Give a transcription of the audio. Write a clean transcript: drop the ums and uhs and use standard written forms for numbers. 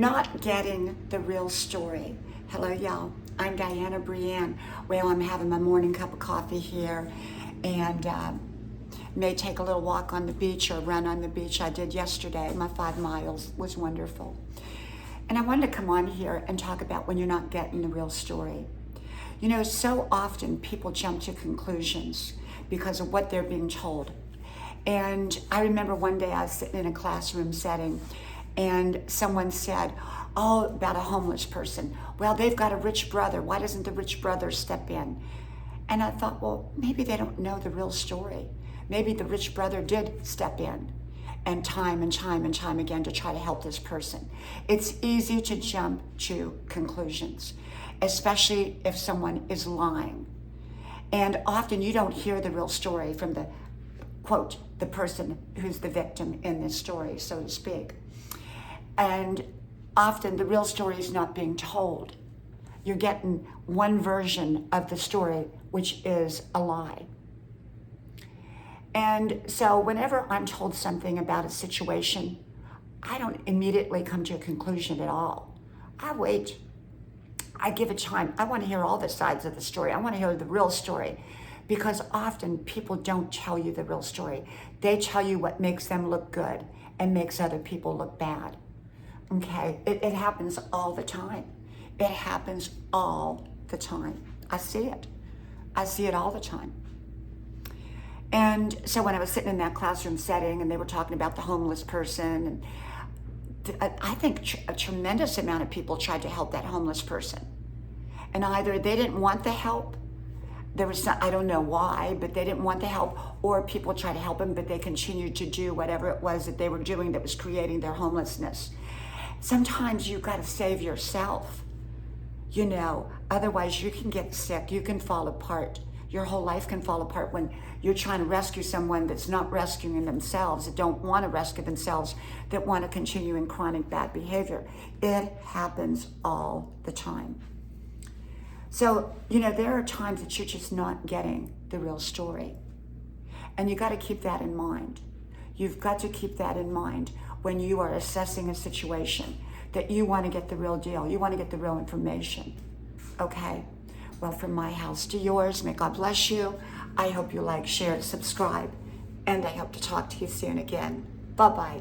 not getting the real story. Hello, y'all. I'm Diana Brienne. Well, I'm having my morning cup of coffee here and may take a little walk on the beach or run on the beach. I did yesterday. My 5 miles was wonderful. And I wanted to come on here and talk about when you're not getting the real story. You know, so often people jump to conclusions because of what they're being told. And I remember one day I was sitting in a classroom setting and someone said, oh, about a homeless person. Well, they've got a rich brother. Why doesn't the rich brother step in? And I thought, well, maybe they don't know the real story. Maybe the rich brother did step in and time again to try to help this person. It's easy to jump to conclusions, especially if someone is lying. And often you don't hear the real story from the, quote, the person who's the victim in this story, so to speak. And often the real story is not being told. You're getting one version of the story, which is a lie. And so whenever I'm told something about a situation, I don't immediately come to a conclusion at all. I wait. I give it time. I want to hear all the sides of the story. I want to hear the real story, because often people don't tell you the real story. They tell you what makes them look good and makes other people look bad. Okay, it happens all the time. It happens all the time. I see it. I see it all the time. And so when I was sitting in that classroom setting and they were talking about the homeless person, and I think a tremendous amount of people tried to help that homeless person. And either they didn't want the help, there was some, I don't know why, but they didn't want the help, or people tried to help them, but they continued to do whatever it was that they were doing that was creating their homelessness. Sometimes you've got to save yourself, you know, otherwise you can get sick, you can fall apart. Your whole life can fall apart when you're trying to rescue someone that's not rescuing themselves, that don't want to rescue themselves, that want to continue in chronic bad behavior. It happens all the time. So, you know, there are times that you're just not getting the real story. And you got to keep that in mind. You've got to keep that in mind when you are assessing a situation, that you want to get the real deal. You want to get the real information. Okay? Well, from my house to yours, may God bless you. I hope you like, share, subscribe, and I hope to talk to you soon again. Bye-bye.